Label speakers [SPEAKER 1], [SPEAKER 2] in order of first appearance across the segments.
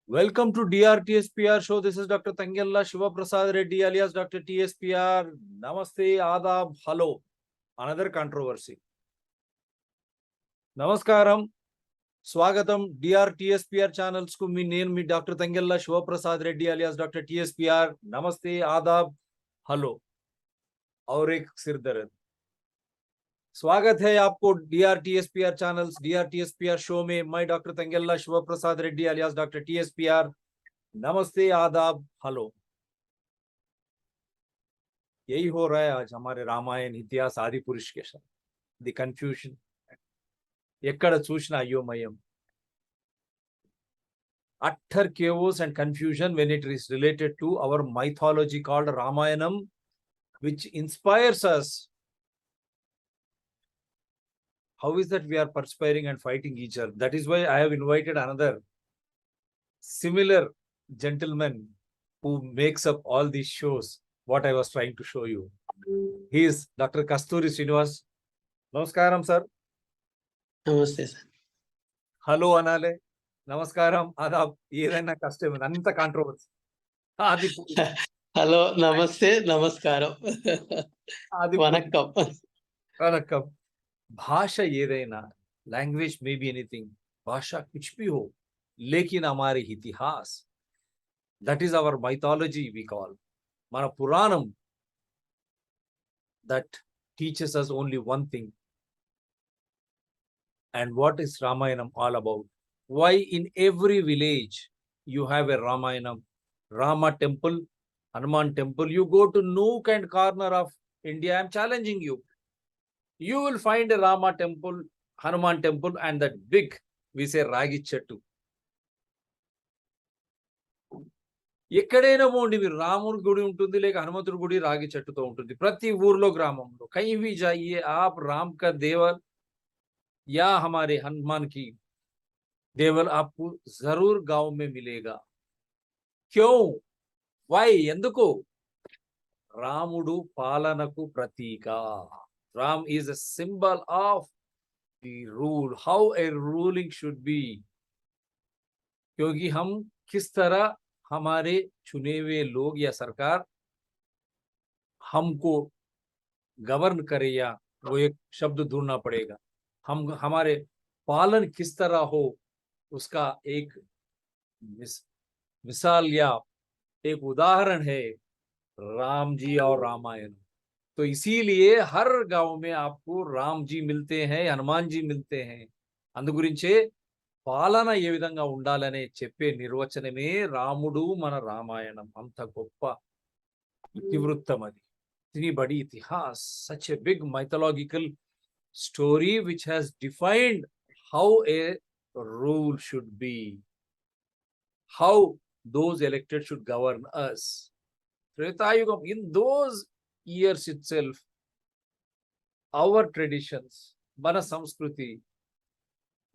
[SPEAKER 1] Welcome to DRTSPR show. This is Dr. Tangella Shiva Prasad Reddy alias Dr. TSPR. Namaste, Adab, hello. Another controversy. Namaskaram. స్వాగతం డిఆర్టీఎస్పిఆర్ channels కు నేను మీ doctor Tangella Shivaprasad Reddy alias doctor TSPR. नमस्ते, आदाब, hello और एक सिर दर्द. स्वागत है आपको डीआरटीएसपीआर चैनल्स डीआरटीएसपीआर शो में. मैं doctor Tangella Shivaprasad Reddy alias doctor TSPR. नमस्ते, आदाब, हेलो. यही हो रहा है आज हमारे रामायण इतिहास आदि पुरुष के साथ. द कंफ्यूजन ఎక్కడ చూసినా అయోమయం. utter chaos and confusion when it is related to our mythology called Ramayanam, which inspires us. How is that we are perspiring and fighting each other? That is why I have invited another similar gentleman who makes up all these shows, what I was trying to show you. He is Dr. Kasturi Srinivas. Namaskaram, sir.
[SPEAKER 2] నమస్తే sir.
[SPEAKER 1] Hello అనాలే, నమస్కారం, ఆదాబ్, ఏదైనా కష్టమే, అంత controversy. అది
[SPEAKER 2] hello, నమస్తే, నమస్కారం,
[SPEAKER 1] అది
[SPEAKER 2] వనక్కం.
[SPEAKER 1] వనక్కం. భాష ఏదైనా, लैंग्वेज में भी एनीथिंग, भाषा कुछ भी हो, लेकिन हमारे इतिहास, that is our mythology we call, మన పురాణం, that teaches us only one thing. And what is Ramayanam all about? Why in every village you have a Ramayanam, Rama temple, Hanuman temple? You go to nook and corner of India, I am challenging you. You will find a Rama temple, Hanuman temple, and that big, we say Ragi Chettu. ఎక్కడైనా పోండి మీరు, రాముడి గుడి ఉంటుంది, లేక హనుమంతుడి గుడి రాగి చెట్టుతో ఉంటుంది ప్రతి ఊర్లో, గ్రామంలో. कहीं भी जाइए आप, राम का देवल या हमारे हनुमान की देवल आपको जरूर गांव में मिलेगा. क्यों? वाई? ఎందుకు? రాముడు పాలనకు ప్రతీక. Ram is a symbol of the rule, how a ruling should be. क्योंकि हम किस तरह हमारे चुने हुए लोग या सरकार हमको गवर्न करे, या वो एक शब्द ढूंढना पड़ेगा. हम हमारे पालन किस तरह हो, उसका एक मिसाल या एक उदाहरण है राम जी और रामायण. तो इसीलिए हर गांव में आपको राम जी मिलते हैं, हनुमान जी मिलते हैं. అందుగురించే పాలన ఏ విధంగా ఉండాలనే చెప్పే నిర్వచనమే రాముడు మన రామాయణం. అంత గొప్ప ఇతివృత్తం అది. ఇతని బడి ఇతిహాస్, such a big mythological story which has defined how a rule should be, how those elected should govern us. Treta Yugam, in those years itself, our traditions, మన సంస్కృతి,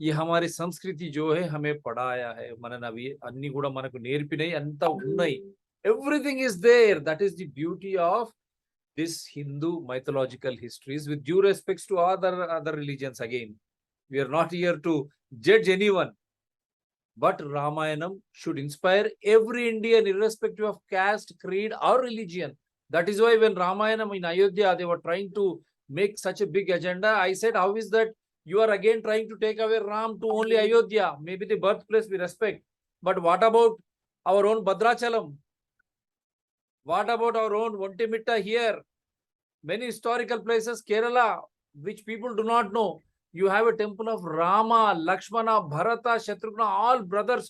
[SPEAKER 1] ये हमारी संस्कृति जो है हमें पढ़ाया है, मन अभी अन्नी కూడా మనకు నేర్పినాయి, అంతా ఉన్నాయి. Everything is there. That is the beauty of this Hindu mythological histories, with due respects to other religions. Again, we are not here to judge anyone, but Ramayanam should inspire every Indian irrespective of caste, creed or religion. That is why when Ramayanam in Ayodhya, they were trying to make such a big agenda. I said, how is that you are again trying to take away Ram to only Ayodhya? Maybe the birthplace we respect, but what about our own Bhadrachalam? What about our own Vontimitta here? Many historical places, Kerala, which people do not know. You have a temple of Rama, Lakshmana, Bharata, Shatrughna, all brothers.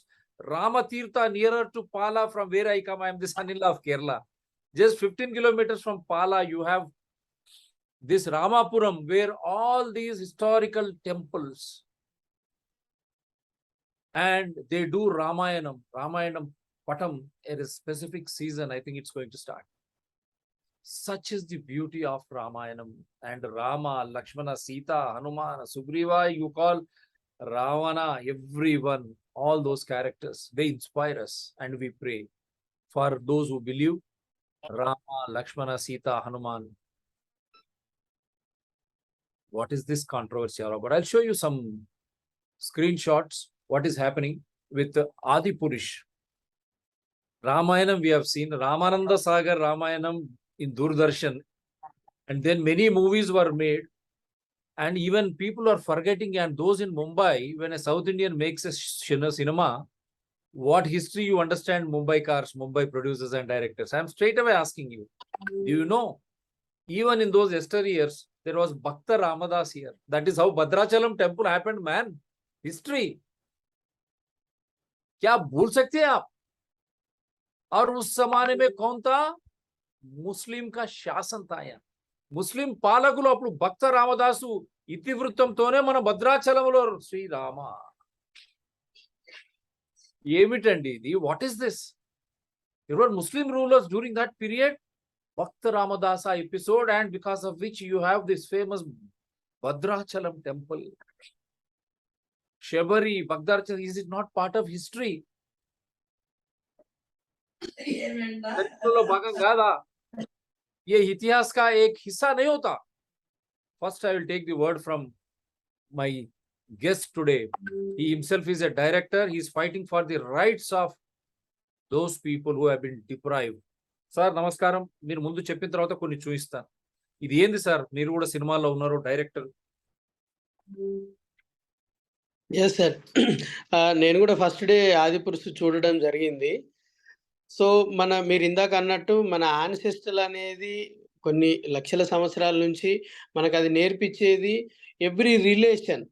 [SPEAKER 1] Rama Tirtha nearer to Pala, from where I come. I am the son-in-law of Kerala. Just 15 kilometers from Pala, you have this Ramapuram, where all these historical temples, and they do Ramayanam Patam at a specific season. I think it's going to start. Such is the beauty of Ramayanam. And Rama, Lakshmana, Sita, Hanuman, Sugriva, you call Ravana, everyone, all those characters, they inspire us, and we pray for those who believe Rama, Lakshmana, Sita, Hanuman. What is this controversy all about? I'll show you some screenshots, what is happening with Adi Purish. Ramayanam we have seen, Ramananda Sagar Ramayanam in Doordarshan, and then many movies were made. And even people are forgetting, and those in Mumbai, when a South Indian makes a cinema, what history you understand Mumbai cars, Mumbai producers and directors? I'm straight away asking you, do you know? Even in those yesteryears, there was Bhakta Ramadas here. That is how Bhadrachalam temple happened, man. History. क्या भूल सकते हैं आप? और उस जमाने में कौन था? ముస్లిం का శాసన తాయ ముస్లిం పాలకులు అప్పుడు భక్త రామదాసు ఇతివృత్తంతోనే మన భద్రాచలంలో శ్రీరామ ఏమిటండి ఇది? What is this? there were Muslim rulers during that period. Bhakta Ramadasa episode, and because of which you have this famous Bhadrachalam temple. Shabari, Bhadrachalam, is it not part of history? चरित्र भागम कादा ये इतिहास का एक हिस्सा नहीं होता? First I will take the word from my guest today. He himself is a director. He is fighting for the rights of those people who have been deprived. Sir నమస్కారం. మీరు ముందు చెప్పిన తర్వాత కొన్ని చూపిస్తాను. ఇది ఏంది సార్? మీరు కూడా సినిమాల్లో ఉన్నారు, డైరెక్టర్.
[SPEAKER 2] Yes sir. నేను కూడా ఫస్ట్ డే ఆదిపురుషు చూడడం జరిగింది. సో మీరు ఇందాక అన్నట్టు మన యాన్సెస్టల్ అనేది కొన్ని లక్షల సంవత్సరాల నుంచి మనకు అది నేర్పించేది ఎవ్రీ రిలేషన్,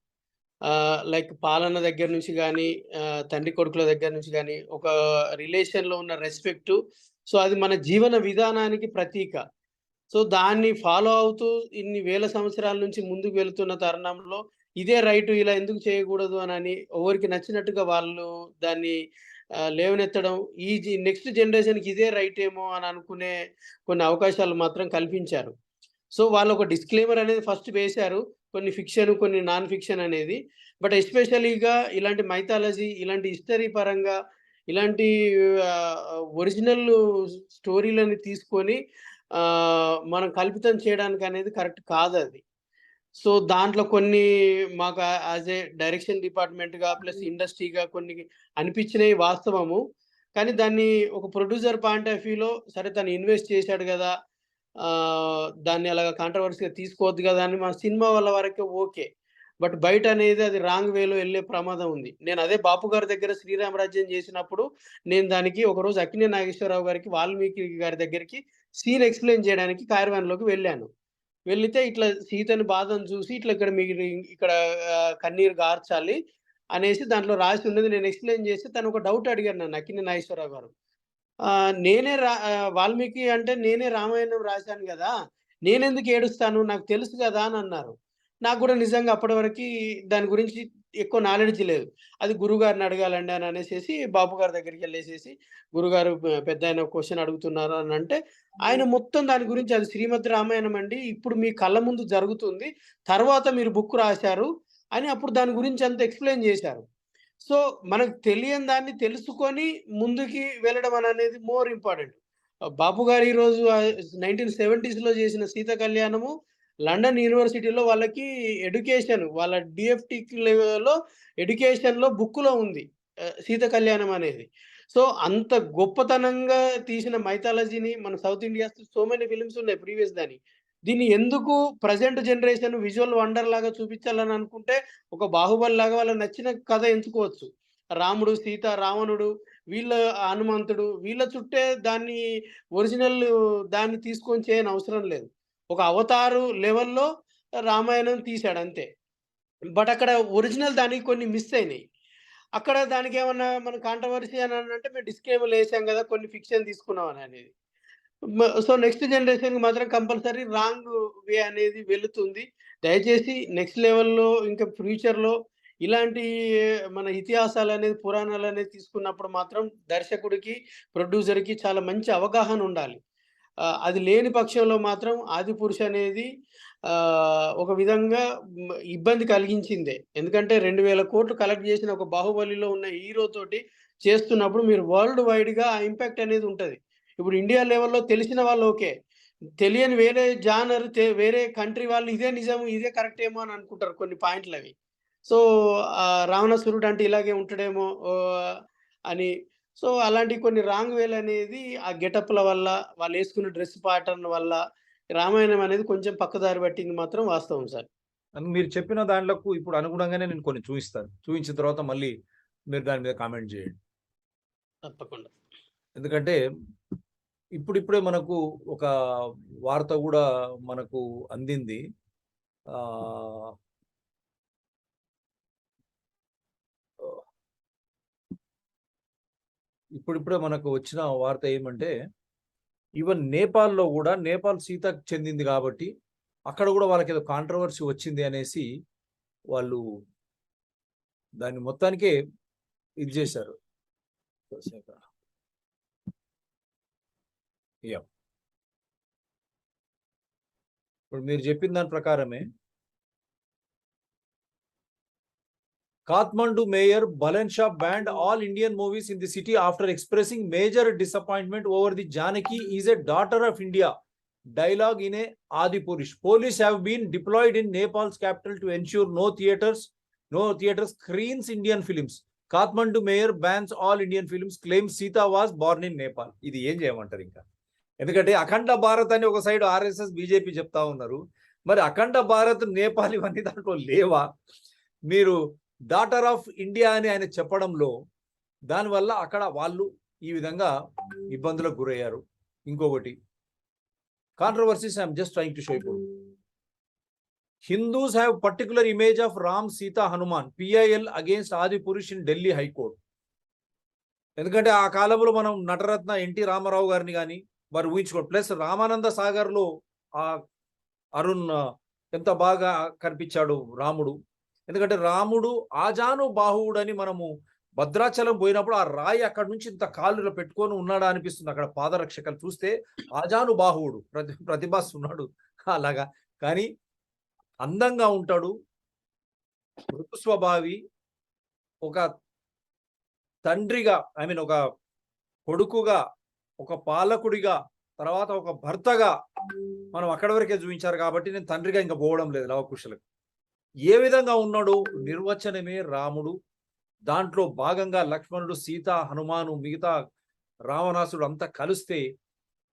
[SPEAKER 2] లైక్ పాలన దగ్గర నుంచి కానీ, తండ్రి కొడుకుల దగ్గర నుంచి కానీ, ఒక రిలేషన్లో ఉన్న రెస్పెక్టు. సో అది మన జీవన విధానానికి ప్రతీక. సో దాన్ని ఫాలో అవుతూ ఇన్ని వేల సంవత్సరాల నుంచి ముందుకు వెళుతున్న తరుణంలో ఇదే రైటు, ఇలా ఎందుకు చేయకూడదు అని ఎవరికి నచ్చినట్టుగా వాళ్ళు దాన్ని లేవనెత్తడం, ఈ నెక్స్ట్ జనరేషన్కి ఇదే రైట్ ఏమో అని అనుకునే కొన్ని అవకాశాలు మాత్రం కల్పించారు. సో వాళ్ళు ఒక డిస్క్లైమర్ అనేది ఫస్ట్ వేశారు, కొన్ని ఫిక్షన్ కొన్ని నాన్ ఫిక్షన్ అనేది. బట్ ఎస్పెషలీగా ఇలాంటి మైథాలజీ, ఇలాంటి హిస్టరీ పరంగా ఇలాంటి ఒరిజినల్ స్టోరీలని తీసుకొని మనం కల్పితం చేయడానికి అనేది కరెక్ట్ కాదు అది. సో దాంట్లో కొన్ని మాకు యాజ్ ఏ డైరెక్షన్ డిపార్ట్మెంట్గా ప్లస్ ఇండస్ట్రీగా కొన్ని అనిపించినవి వాస్తవము. కానీ దాన్ని ఒక ప్రొడ్యూసర్ పాయింట్ ఆఫ్ వ్యూలో సరే తను ఇన్వెస్ట్ చేశాడు కదా, దాన్ని అలాగ కాంట్రవర్సీగా తీసుకోవద్దు కదా అని మా సినిమా వాళ్ళ వరకే ఓకే. బట్ బయట అనేది అది రాంగ్ వేలో వెళ్ళే ప్రమాదం ఉంది. నేను అదే బాపు గారి దగ్గర శ్రీరామరాజ్యం చేసినప్పుడు నేను దానికి ఒకరోజు అక్కినే నాగేశ్వరరావు గారికి, వాల్మీకి గారి దగ్గరికి సీన్ ఎక్స్ప్లెయిన్ చేయడానికి కార్వాన్లోకి వెళ్ళాను. వెళితే ఇట్లా సీతని బాధను చూసి ఇట్లా ఇక్కడ మీరు ఇక్కడ కన్నీరు గార్చాలి అనేసి దాంట్లో రాసి ఉన్నది నేను ఎక్స్ప్లెయిన్ చేస్తే తను ఒక డౌట్ అడిగారు నన్ను, అక్కినే నాగేశ్వరరావు గారు. నేనే వాల్మీకి అంటే నేనే రామాయణం రాశాను కదా, నేనెందుకు ఏడుస్తాను, నాకు తెలుసు కదా అని అన్నారు. నాకు కూడా నిజంగా అప్పటి వరకు దాని గురించి ఎక్కువ నాలెడ్జ్ లేదు. అది గురుగారిని అడగాలండి అని అనేసేసి బాపు గారి దగ్గరికి వెళ్ళేసేసి, గురుగారు పెద్దాయన క్వెషన్ అడుగుతున్నారు అని అంటే, ఆయన మొత్తం దాని గురించి అది శ్రీమద్ రామాయణం అండి, ఇప్పుడు మీ కళ్ళ ముందు జరుగుతుంది, తర్వాత మీరు బుక్ రాశారు అని అప్పుడు దాని గురించి అంత ఎక్స్‌ప్లెయిన్ చేశారు. సో మనకు తెలియని దాన్ని తెలుసుకొని ముందుకి వెళ్ళడం అనేది మోర్ ఇంపార్టెంట్. బాపు గారు ఈరోజు 1970స్‌లో చేసిన సీత కళ్యాణము లండన్ యూనివర్సిటీలో వాళ్ళకి ఎడ్యుకేషన్, వాళ్ళ డీఎఫ్టీ లెవెల్‌లో ఎడ్యుకేషన్‌లో బుక్‌లో ఉంది సీత కళ్యాణం అనేది. సో అంత గొప్పతనంగా తీసిన మైథాలజీని మన south India's so many films ఉన్నాయి ప్రీవియస్ దాని. దీన్ని ఎందుకు ప్రెజెంట్ జనరేషన్ విజువల్ వండర్ లాగా చూపించాలని అనుకుంటే ఒక బాహుబలి లాగా వాళ్ళకి నచ్చిన కథ ఎంచుకోవచ్చు. రాముడు, సీత, రావణుడు, వీళ్ళ హనుమంతుడు, వీళ్ళ చుట్టే దాన్ని ఒరిజినల్ దాన్ని తీసుకొని చేయని అవసరం లేదు. ఒక అవతారు లెవెల్‌లో రామాయణం తీశాడు అంతే. బట్ అక్కడ ఒరిజినల్ దానికి కొన్ని మిస్ అయినాయి. అక్కడ దానికేమన్నా మనం కాంట్రవర్సీ అని అంటే మేము డిస్క్లైమర్‌లు ఏసాం కదా, కొన్ని ఫిక్షన్ తీసుకున్నాం అనేది. సో నెక్స్ట్ జనరేషన్‌కి మాత్రం కంపల్సరీ రాంగ్ వే అనేది వెళుతుంది. దయచేసి నెక్స్ట్ లెవెల్‌లో ఇంకా ఫ్యూచర్‌లో ఇలాంటి మన ఇతిహాసాలనేది, పురాణాలనేది తీసుకున్నప్పుడు మాత్రం దర్శకుడికి, ప్రొడ్యూసర్‌కి చాలా మంచి అవగాహన ఉండాలి. అది లేని పక్షంలో మాత్రం ఆదిపురుష్ అనేది ఒక విధంగా ఇబ్బంది కలిగించిందే. ఎందుకంటే 2000 కోట్లు కలెక్ట్ చేసిన ఒక బాహుబలిలో ఉన్న హీరో తోటి చేస్తున్నప్పుడు మీరు వరల్డ్ వైడ్‌గా ఆ ఇంపాక్ట్ అనేది ఉంటది. ఇప్పుడు ఇండియా లెవెల్‌లో తెలిసిన వాళ్ళు ఓకే, తెలియని వేరే జానర్ వేరే కంట్రీ వాళ్ళు ఇదే నిజం, ఇదే కరెక్ట్ ఏమో అని అనుకుంటారు కొన్ని పాయింట్లవి. సో రావణాసురుడు అంటే ఇలాగే ఉంటాడేమో అని. సో, అలాంటి కొన్ని రాంగ్ వేలనేది ఆ గెటప్‌ల వల్ల, వాళ్ళేసుకున్న డ్రెస్ ప్యాటర్న్ వల్ల, రామాయణం అనేది కొంచెం పక్కదారి పట్టింది మాత్రం వాస్తవం సార్.
[SPEAKER 1] అని మీరు చెప్పిన దాంట్లకు ఇప్పుడు అనుగుణంగానే నేను కొన్ని చూయిస్తాను. చూయించిన తర్వాత మళ్ళీ మీరు దాని మీద కామెంట్ చేయండి.
[SPEAKER 2] తప్పకుండా.
[SPEAKER 1] ఎందుకంటే ఇప్పుడిప్పుడే మనకు ఒక వార్త గూడా మనకు అందింది. ఆహ్, ఇప్పుడిప్పుడే మనకు వచ్చిన వార్త ఏమంటే, ఈవెన్ నేపాల్‌లో గూడా నేపాల్ సీతకు చెందింది గాబట్టి, అక్కడ గూడా వాళ్ళకేదో కాంట్రోవర్సీ వచ్చింది అనేసి వాళ్ళు దాన్ని మొత్తానికే ఇది జేశారు. యాహ్! ఇప్పుడు మీరు జెప్పిన దాని ప్రకారమే Kathmandu Mayor Bhalan Shah banned all Indian movies in the city after expressing major disappointment over the Janaki is a daughter of India dialogue in a Adipurish. Police have been deployed in Nepal's capital to ensure no theaters screens Indian films. Kathmandu Mayor bans all Indian films, claims Sita was born in Nepal. ఇది ఏం చేయమంటారు ఇంకా? ఎందుకంటే అఖండ భారత్ అని ఒక side RSS BJP చెప్తా ఉన్నారు. మరి అఖండ భారత్ నేపాల్ ఇవన్నీ దాంట్లో లేవా? మీరు డాటర్ ఆఫ్ ఇండియా అని ఆయన చెప్పడంలో దానివల్ల అక్కడ వాళ్ళు ఈ విధంగా ఇబ్బందులకు గురయ్యారు. ఇంకొకటి controversies I'm just trying to show ఇప్పుడు Hindus have particular image of Ram Sita Hanuman PIL against Adipurush in Delhi high court. ఎందుకంటే ఆ కాలంలో మనం నటరత్న ఎన్టీ రామారావు గారిని కానీ వారు ఊహించుకోండి. ప్లస్ రామానంద సాగర్లో ఆ అరుణ్ ఎంత బాగా కనిపించాడు రాముడు. ఎందుకంటే రాముడు ఆజాను బాహువుడని మనము భద్రాచలం పోయినప్పుడు ఆ రాయి అక్కడ నుంచి ఇంత కాళ్ళలో పెట్టుకొని ఉన్నాడా అనిపిస్తుంది. అక్కడ పాదరక్షకలు చూస్తే ఆజాను బాహువుడు ప్రతిభాస్ ఉన్నాడు అలాగా. కానీ అందంగా ఉంటాడు, మృదు స్వభావి, ఒక తండ్రిగా ఒక కొడుకుగా, ఒక పాలకుడిగా, తర్వాత ఒక భర్తగా మనం అక్కడి వరకే చూపించారు కాబట్టి నేను తండ్రిగా ఇంకా పోవడం లేదు లవకుశలకు. ఏ విధంగా ఉన్నాడు నిర్వచనమే రాముడు. దాంట్లో భాగంగా లక్ష్మణుడు, సీత, హనుమాను, మిగతా రావణాసుడు అంతా కలిస్తే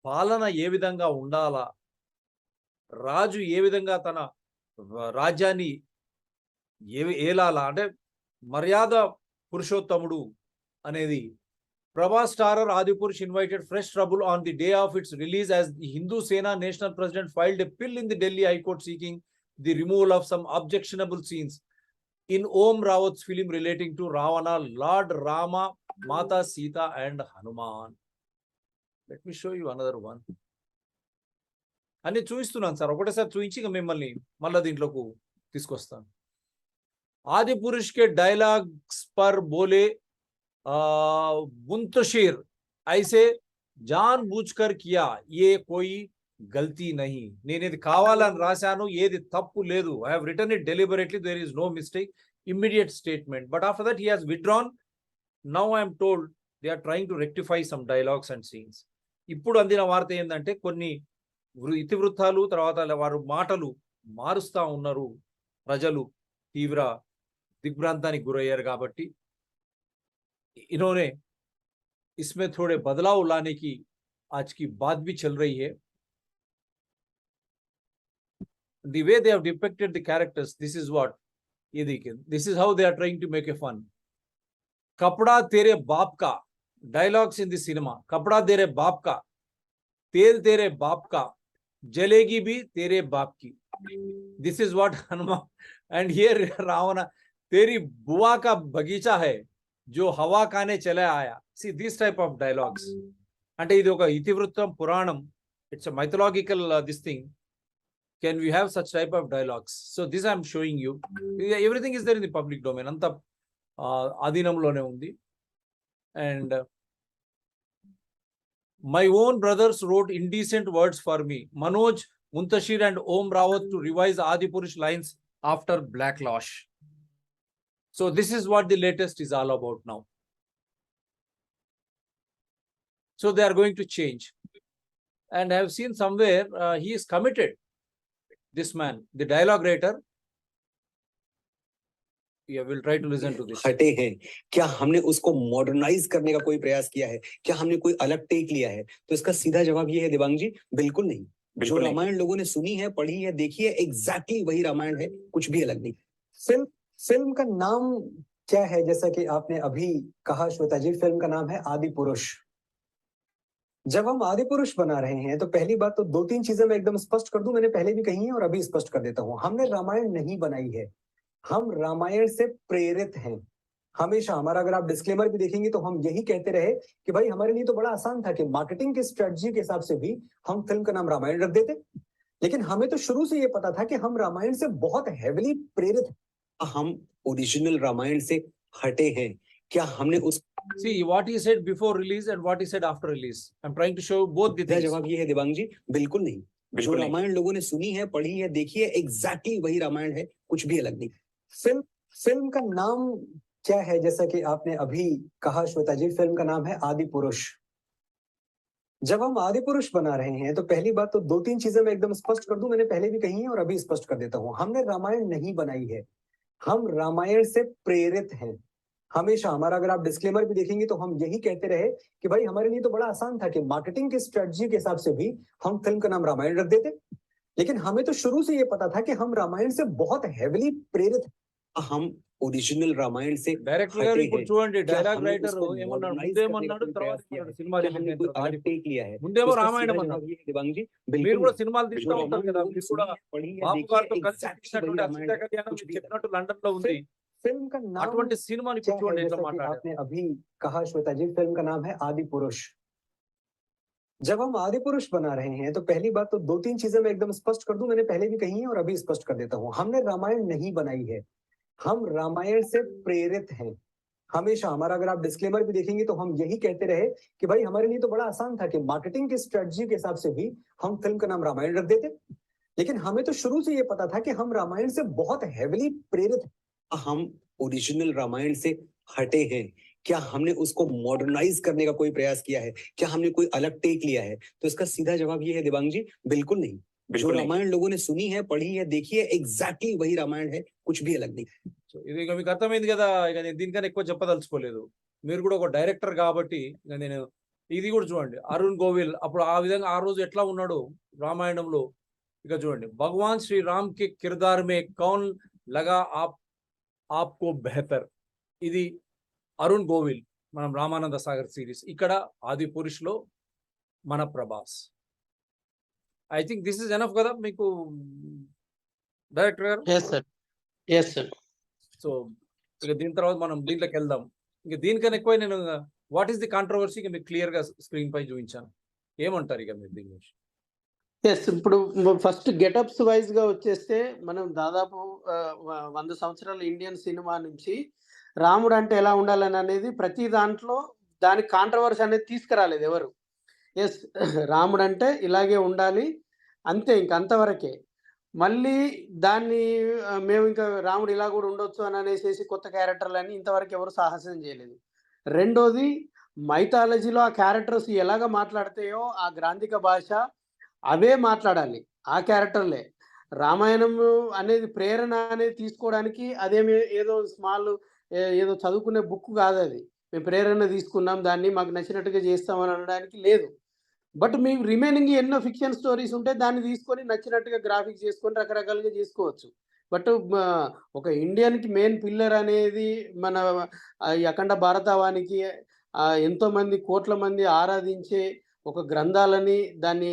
[SPEAKER 1] పాలన ఏ విధంగా ఉండాలా, రాజు ఏ విధంగా తన రాజ్యాన్ని ఏలాలా అంటే మర్యాద పురుషోత్తముడు అనేది. Prabhas starrer Adipurush invited fresh trouble on the day of its release as the Hindu Sena National President filed a bill in the Delhi High Court seeking the removal of some objectionable scenes in Om Rawat's film relating to Ravana, Lord Rama, Mata Sita and Hanuman. Let me show you another one. అన్ని చూపిస్తున్నాను sir, ఒకటేసారి చూపించి ఇక మిమ్మల్ని మళ్ళీ దీంట్లోకి తీసుకొస్తాను. ఆది పురుష్ కే డైలాగ్స్ పర్ బోలే मुंतशिर ऐसे जानबूझकर किया ये कोई गलती नहीं. నేను ఇది కావాలని రాశాను, ఏది తప్పు లేదు. I have written it deliberately, there is no mistake. Immediate statement. But after that he has withdrawn. Now I am told they are trying to rectify some dialogues and scenes. ఇప్పుడు అందిన వార్త ఏంటంటే కొన్ని ఇతివృత్తాలు తర్వాత వారు మాటలు మారుస్తా ఉన్నారు. ప్రజలు తీవ్ర దిగ్భ్రాంతానికి గురయ్యారు కాబట్టి इन्होंने इसमें थोड़े बदलाव लाने की आज की बात भी चल रही है. The way they have depicted the characters, this is what ये देखिए, this is how they are trying to make a fun. कपड़ा तेरे बाप का, dialogues in the cinema. कपड़ा तेरे बाप का, तेल तेरे बाप का, जलेगी भी तेरे बाप की. This is what Hanuman and here Ravana, तेरी बुआ का बगीचा है जो हवा काने चले आया. See this type of dialogues. అంటే ఇది ఒక ఇతివృత్తం పురాణం. It's a mythological this thing. Can we have such type of dialogues? So this I am showing you. Everything is there in the public domain. అంత ఆధీనంలోనే ఉంది. And my own brothers wrote indecent words for me. Manoj, Muntashir and Om Rawat to revise Adipurush lines after backlash. So this is what the latest is all about now. So they are going to change. And I have seen somewhere he is committed. This man, the dialogue writer, Yeah, we'll try to listen to this.
[SPEAKER 3] हटे हैं, क्या हमने उसको modernise करने का कोई प्रयास किया है, क्या हमने कोई अलग टेक लिया है? तो इसका सीधा जवाब ये है देवांग जी, बिल्कुल नहीं। जो
[SPEAKER 1] बिल्कुल नहीं।
[SPEAKER 3] रामायण लोगों ने सुनी है, पढ़ी है, देखी है, एग्जैक्टली वही रामायण है, कुछ भी अलग नहीं। फिल्म का नाम क्या है? जैसा कि आपने अभी कहा श्वेता जी, फिल्म का नाम है आदि पुरुष। जब हम आदि पुरुष बना रहे हैं तो पहली बात तो 2-3 चीजें मैं एकदम स्पष्ट कर दूं, मैंने पहले भी कही है और अभी स्पष्ट कर देता हूं। हमने रामायण नहीं बनाई है, हम रामायण से प्रेरित हैं। हमेशा हमारा, अगर आप डिस्क्लेमर भी देखेंगे तो हम यही कहते रहे कि भाई हमारे लिए तो बड़ा आसान था कि मार्केटिंग की स्ट्रेटजी के हिसाब से भी हम फिल्म का नाम रामायण रख देते, लेकिन हमें तो शुरू से ये पता था कि हम रामायण से बहुत हेविली प्रेरित हैं। हम ओरिजिनल रामायण से हटे हैं, क्या हमने उस
[SPEAKER 1] See what he said before release and what he said after release. I'm trying to show both the
[SPEAKER 3] सीधा
[SPEAKER 1] things.
[SPEAKER 3] जवाब ये है देवांग जी, बिल्कुल नहीं। जो
[SPEAKER 1] बिल्कुल नहीं।
[SPEAKER 3] रामायण लोगों ने सुनी है, पढ़ी है, देखी है, एग्जैक्टली वही रामायण है, कुछ भी अलग नहीं। फिल्म का नाम क्या है? जैसा कि आपने अभी कहा श्वेता जी, फिल्म का नाम है आदि पुरुष। जब हम आदि पुरुष बना रहे हैं तो पहली बात तो 2-3 चीजें मैं एकदम स्पष्ट कर दूं, मैंने पहले भी कही है और अभी स्पष्ट कर देता हूं। हमने रामायण नहीं बनाई है, हम रामायण से प्रेरित हैं। हमेशा हमारा, अगर आप डिस्क्लेमर भी देखेंगे तो हम यही कहते रहे कि भाई हमारे लिए तो बड़ा आसान था कि मार्केटिंग की स्ट्रेटजी के हिसाब से भी हम फिल्म का नाम रामायण रख देते, लेकिन हमें तो शुरू से ये पता था कि हम रामायण से बहुत हेविली प्रेरित हैं। हम ओरिजिनल रामायण से
[SPEAKER 1] డైరెక్టర్ గారు
[SPEAKER 3] हटे
[SPEAKER 1] ఇప్పుడు
[SPEAKER 3] हैं,
[SPEAKER 1] చూడండి,
[SPEAKER 3] क्या
[SPEAKER 1] డైలాగ్
[SPEAKER 3] हमने
[SPEAKER 1] రైటర్
[SPEAKER 3] उसको
[SPEAKER 1] ఏమన్నాడు,
[SPEAKER 3] मॉडर्नाइज
[SPEAKER 1] ముందేమన్నాడు
[SPEAKER 3] करने का
[SPEAKER 1] తర్వాత
[SPEAKER 3] कोई प्रयास किया
[SPEAKER 1] ఏమన్నాడు
[SPEAKER 3] है?
[SPEAKER 1] సినిమా
[SPEAKER 3] क्या
[SPEAKER 1] రిలీజ్
[SPEAKER 3] हमने
[SPEAKER 1] అయిన
[SPEAKER 3] कोई
[SPEAKER 1] తర్వాత
[SPEAKER 3] अलग टेक लिया है?
[SPEAKER 1] ముందేమో
[SPEAKER 3] तो इसका
[SPEAKER 1] రామాయణం
[SPEAKER 3] सीधा
[SPEAKER 1] అన్నాడు.
[SPEAKER 3] जवाब ये है देवांग जी,
[SPEAKER 1] మీరు
[SPEAKER 3] बिल्कुल
[SPEAKER 1] కూడా
[SPEAKER 3] नहीं।
[SPEAKER 1] సినిమాలు
[SPEAKER 3] जो
[SPEAKER 1] తీస్తూ ఉంటారు
[SPEAKER 3] रामायण
[SPEAKER 1] కదా,
[SPEAKER 3] लोगों ने
[SPEAKER 1] మీరు
[SPEAKER 3] सुनी
[SPEAKER 1] కూడా
[SPEAKER 3] है, पढ़ी है,
[SPEAKER 1] బాపు
[SPEAKER 3] देखी है,
[SPEAKER 1] గారితో కలిసి
[SPEAKER 3] एग्जैक्टली वही
[SPEAKER 1] తీసినటువంటి
[SPEAKER 3] रामायण
[SPEAKER 1] అసత్య
[SPEAKER 3] है,
[SPEAKER 1] కళ్యాణం
[SPEAKER 3] कुछ
[SPEAKER 1] మీరు
[SPEAKER 3] भी अलग
[SPEAKER 1] చెప్పినట్టు లండన్ లో ఉంది.
[SPEAKER 3] फिल्म का नाम
[SPEAKER 1] అటువంటి సినిమాని
[SPEAKER 3] क्या
[SPEAKER 1] ఇప్పుడు చూడండి
[SPEAKER 3] है?
[SPEAKER 1] ఎట్లా
[SPEAKER 3] जैसा कि
[SPEAKER 1] మాట్లాడారు.
[SPEAKER 3] आपने अभी कहा श्वेता जी, फिल्म का नाम है आदि पुरुष। जब हम आदि पुरुष बना रहे हैं तो पहली बात तो 2-3 चीजें मैं एकदम स्पष्ट कर दूं, मैंने पहले भी कही है और अभी स्पष्ट कर देता हूं। हमने रामायण नहीं बनाई है, हम रामायण से प्रेरित हैं। हमेशा हमारा, अगर आप डिस्क्लेमर भी देखेंगे तो हम यही कहते रहे कि भाई हमारे लिए तो बड़ा आसान था कि मार्केटिंग की स्ट्रेटजी के हिसाब से भी हम फिल्म का नाम रामायण रख देते, लेकिन हमें तो शुरू से ये पता था कि हम रामायण से बहुत हेविली प्रेरित हैं। हम ओरिजिनल रामायण से हटे हैं, क्या हमने उसको मॉडर्नाइज करने का कोई प्रयास किया है? क्या हमने कोई अलग टेक लिया है? तो इसका सीधा जवाब ये है देवांग जी, बिल्कुल नहीं। जो
[SPEAKER 1] बिल्कुल नहीं.
[SPEAKER 3] रामायण लोगों ने सुनी है, पढ़ी है, देखी है, एग्जैक्टली वही रामायण है, कुछ भी अलग नहीं।
[SPEAKER 1] సో ఇది ఇక మీకు అర్థమైంది కదా, ఇక నేను దీనికన్నా ఎక్కువ చెప్పదలుచుకోలేదు. మీరు కూడా ఒక డైరెక్టర్ కాబట్టి ఇక నేను ఇది కూడా చూడండి, అరుణ్ గోవిల్ అప్పుడు ఆ విధంగా ఆ రోజు ఎట్లా ఉన్నాడు రామాయణంలో. ఇక చూడండి, భగవాన్ శ్రీ రామ్ కి కిర్దార్ మే కౌన్ లగా ఆప్కో బెహతర్. ఇది అరుణ్ గోవిల్, మనం రామానంద సాగర్ సిరీస్. ఇక్కడ ఆది పురుష్ లో మన Prabhas. I think this is enough కదా మీకు డైరెక్టర్ గారు.
[SPEAKER 2] Yes sir, yes sir.
[SPEAKER 1] So ఇక దీని తర్వాత మనం దీంట్లోకి వెళ్దాం. ఇక దీనికన్నా ఎక్కువ నేను వాట్ ఈస్ ది కాంట్రవర్సీ ఇక మీకు క్లియర్ గా స్క్రీన్ పై చూపించాను. ఏమంటారు ఇక మీరు దీని గురించి?
[SPEAKER 2] ఎస్, ఇప్పుడు ఫస్ట్ గెటప్స్ వైజ్ గా వచ్చేస్తే మనం దాదాపు 100 సంవత్సరాల ఇండియన్ సినిమా నుంచి రాముడు అంటే ఎలా ఉండాలని అనేది ప్రతి దాంట్లో దానికి కాంట్రవర్సీ అనేది తీసుకురాలేదు ఎవరు. ఎస్, రాముడు అంటే ఇలాగే ఉండాలి అంతే, ఇంక అంతవరకే. మళ్ళీ దాన్ని మేము ఇంకా రాముడు ఇలా కూడా ఉండొచ్చు అని అనేసి కొత్త క్యారెక్టర్లని ఇంతవరకు ఎవరు సాహసం చేయలేదు. రెండోది, మైథాలజీలో ఆ క్యారెక్టర్స్ ఎలాగ మాట్లాడతాయో ఆ గ్రాంధిక భాష అవే మాట్లాడాలి, ఆ క్యారెక్టర్లే. రామాయణం అనేది ప్రేరణ అనేది తీసుకోవడానికి అదేమి ఏదో స్మాల్ ఏదో చదువుకునే బుక్ కాదు అది. మేము ప్రేరణ తీసుకున్నాం, దాన్ని మాకు నచ్చినట్టుగా చేస్తామని అనడానికి లేదు. బట్ మీకు రిమైనింగ్ ఎన్నో ఫిక్షన్ స్టోరీస్ ఉంటే దాన్ని తీసుకొని నచ్చినట్టుగా గ్రాఫిక్స్ చేసుకొని రకరకాలుగా చేసుకోవచ్చు. బట్ ఒక ఇండియన్కి మెయిన్ పిల్లర్ అనేది మన ఈ అఖండ భారతావానికి ఎంతోమంది కోట్ల మంది ఆరాధించే ఒక గ్రంథాలని, దాన్ని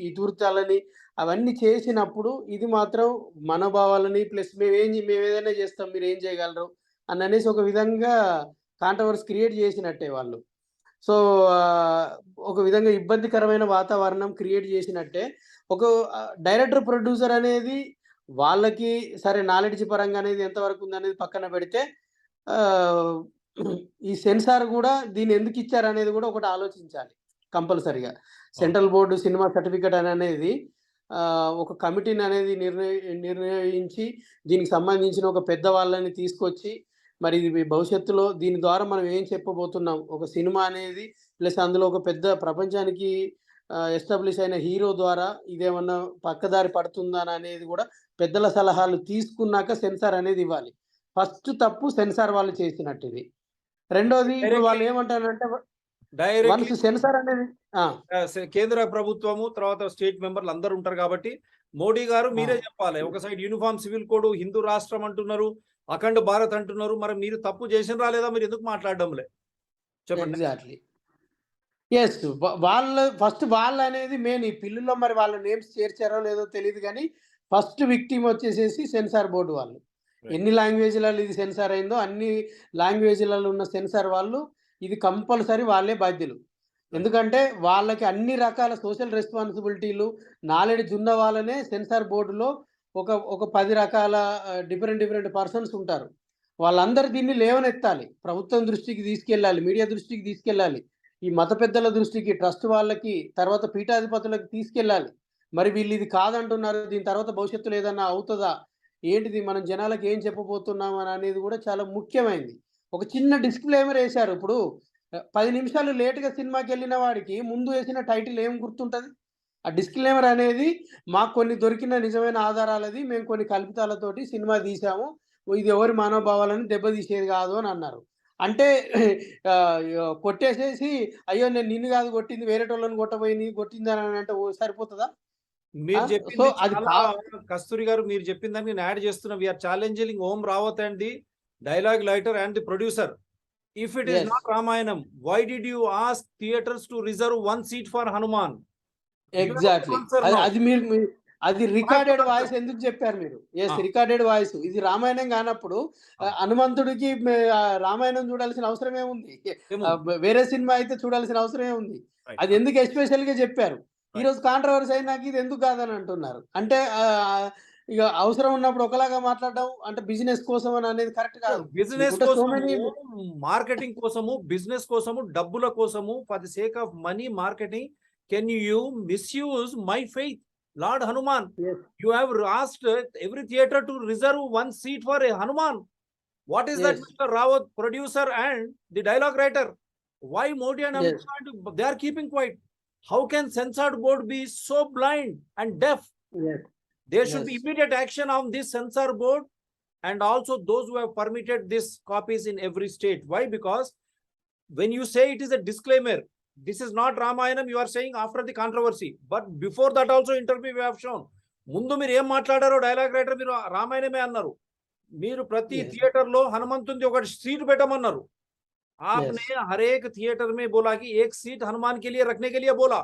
[SPEAKER 2] ఇతివృత్తాలని అవన్నీ చేసినప్పుడు ఇది మాత్రం మనోభావాలని ప్లస్ మేము ఏదైనా చేస్తాం, మీరు ఏం చేయగలరు అని అనేసి ఒక విధంగా కాంట్రవర్సీ క్రియేట్ చేసినట్టే వాళ్ళు. సో ఒక విధంగా ఇబ్బందికరమైన వాతావరణం క్రియేట్ చేసినట్టే. ఒక డైరెక్టర్ ప్రొడ్యూసర్ అనేది వాళ్ళకి సరే నాలెడ్జ్ పరంగా అనేది ఎంతవరకు ఉందనేది పక్కన పెడితే ఈ సెన్సార్ కూడా దీన్ని ఎందుకు ఇచ్చారనేది కూడా ఒకటి ఆలోచించాలి కంపల్సరిగా. సెంట్రల్ బోర్డు సినిమా సర్టిఫికేట్ అనేది ఒక కమిటీని అనేది నిర్ణయించి దీనికి సంబంధించిన ఒక పెద్ద వాళ్ళని తీసుకొచ్చి మరి ఇది భవిష్యత్తులో దీని ద్వారా మనం ఏం చెప్పబోతున్నాం, ఒక సినిమా అనేది ప్లస్ అందులో ఒక పెద్ద ప్రపంచానికి ఎస్టాబ్లిష్ అయిన హీరో ద్వారా ఇదేమన్నా పక్కదారి పడుతుందా అనేది కూడా పెద్దల సలహాలు తీసుకున్నాక సెన్సార్ అనేది ఇవ్వాలి. ఫస్ట్ తప్పు సెన్సార్ వాళ్ళు చేసినట్టు ఇది. రెండోది ఇప్పుడు వాళ్ళు ఏమంటారంటే
[SPEAKER 1] డైరెక్ట్లీ
[SPEAKER 2] వన్స్ సెన్సార్ అనేది
[SPEAKER 1] కేంద్ర ప్రభుత్వము తర్వాత స్టేట్ మెంబర్లు అందరూ ఉంటారు కాబట్టి మోడీ గారు మీరే చెప్పాలి. ఒక side uniform civil code, Hindu రాష్ట్రం అంటున్నారు, అఖండ భారత్ అంటున్నారు, మరి మీరు తప్పు చేసినరా లేదా, మీరు ఎందుకు మాట్లాడడంలే చెప్పండి.
[SPEAKER 2] ఎగ్జాక్ట్లీ ఎస్ వాళ్ళ ఫస్ట్ వాళ్ళు అనేది మెయిన్. ఈ పిల్లులో మరి వాళ్ళ నేమ్స్ చేర్చారో లేదో తెలియదు కానీ ఫస్ట్ విక్టిమ్ వచ్చేసేసి సెన్సార్ బోర్డు వాళ్ళు. ఎన్ని లాంగ్వేజ్లలో ఇది సెన్సార్ అయిందో అన్ని లాంగ్వేజ్లలో ఉన్న సెన్సార్ వాళ్ళు ఇది కంపల్సరీ వాళ్ళే బాధ్యులు. ఎందుకంటే వాళ్ళకి అన్ని రకాల సోషల్ రెస్పాన్సిబిలిటీలు నాలెడ్జ్ ఉన్న వాళ్ళనే సెన్సార్ బోర్డులో ఒక 10 రకాల డిఫరెంట్ పర్సన్స్ ఉంటారు. వాళ్ళందరూ దీన్ని లేవనెత్తాలి, ప్రభుత్వం దృష్టికి తీసుకెళ్ళాలి, మీడియా దృష్టికి తీసుకెళ్ళాలి, ఈ మత పెద్దల దృష్టికి, ట్రస్ట్ వాళ్ళకి, తర్వాత పీఠాధిపతులకు తీసుకెళ్ళాలి. మరి వీళ్ళు ఇది కాదంటున్నారు, దీని తర్వాత భవిష్యత్తులో ఏదన్నా అవుతుందా, ఏంటిది, మనం జనాలకు ఏం చెప్పబోతున్నాం అని అనేది కూడా చాలా ముఖ్యమైనది. ఒక చిన్న డిస్క్లైమర్ వేశారు. ఇప్పుడు 10 నిమిషాలు లేట్గా సినిమాకి వెళ్ళిన వాడికి ముందు వేసిన టైటిల్ ఏం గుర్తుంటుంది? ఆ డిస్క్లైమర్ అనేది మాకు కొన్ని దొరికిన నిజమైన ఆధారాలది, మేము కొన్ని కల్పితాలతోటి సినిమా తీసాము, ఇది ఎవరి మనోభావాలను దెబ్బతీసేది కాదు అని అన్నారు. అంటే కొట్టేసేసి అయ్యో నేను నిన్ను కాదు కొట్టింది, వేరేటోళ్ళని కొట్టబోయి కొట్టింది అని అంటే సరిపోతుందా?
[SPEAKER 1] మీరు
[SPEAKER 2] సో
[SPEAKER 1] చెప్పింది
[SPEAKER 2] అది
[SPEAKER 1] చాలా కస్తూరి గారు, మీరు చెప్పిన దాన్ని నేను యాడ్ చేస్తున్నా. We're challenging Om Raut and the dialogue writer and the producer. If it is not Ramayanam, why did you ask theatres to reserve 1 seat for Hanuman?
[SPEAKER 2] Exactly అది మీరు అది రికార్డెడ్ వాయిస్ ఎందుకు చెప్పారు మీరు? Yes, recorded voice. ఇది రామాయణం కానప్పుడు హనుమంతుడికి రామాయణం చూడాల్సిన అవసరం ఏముంది? వేరే సినిమా అయితే చూడాల్సిన అవసరం ఏముంది? అది ఎందుకు ఎస్పెషల్ గా చెప్పారు? ఈ రోజు కాంట్రవర్సీ అయినాక ఇది ఎందుకు కాదని అంటున్నారు. అంటే ఇక అవసరం ఉన్నప్పుడు ఒకలాగా మాట్లాడడం అంటే బిజినెస్ కోసం అని అనేది కరెక్ట్ కాదు.
[SPEAKER 1] బిజినెస్ కోసము, మార్కెటింగ్ కోసము, బిజినెస్ కోసము, డబ్బుల కోసము, for the sake of money marketing, can you misuse my faith? Lord Hanuman,
[SPEAKER 2] yes.
[SPEAKER 1] You have asked every theater to reserve 1 seat for a Hanuman. What is that, Mr. Rawat, producer and the dialogue writer? Why Modi and Amit Shah, they are keeping quiet? How can censored board be so blind and deaf? There should be immediate action on this censor board and also those who have permitted this copies in every state. Why? Because when you say it is a disclaimer, this is not Ramayanam, you are saying after the controversy, but before that also interview we have shown. ముందు మీరు ఏం మాట్లాడారో dialogue writer మీరు రామాయణమే అన్నారు. మీరు ప్రతి theatre లో హనుమంతుడి ఒక సీట్ పెట్టమన్నారు. आपने हर एक थिएटर में बोला कि 1 सीट हनुमान के लिए रखने के लिए बोला.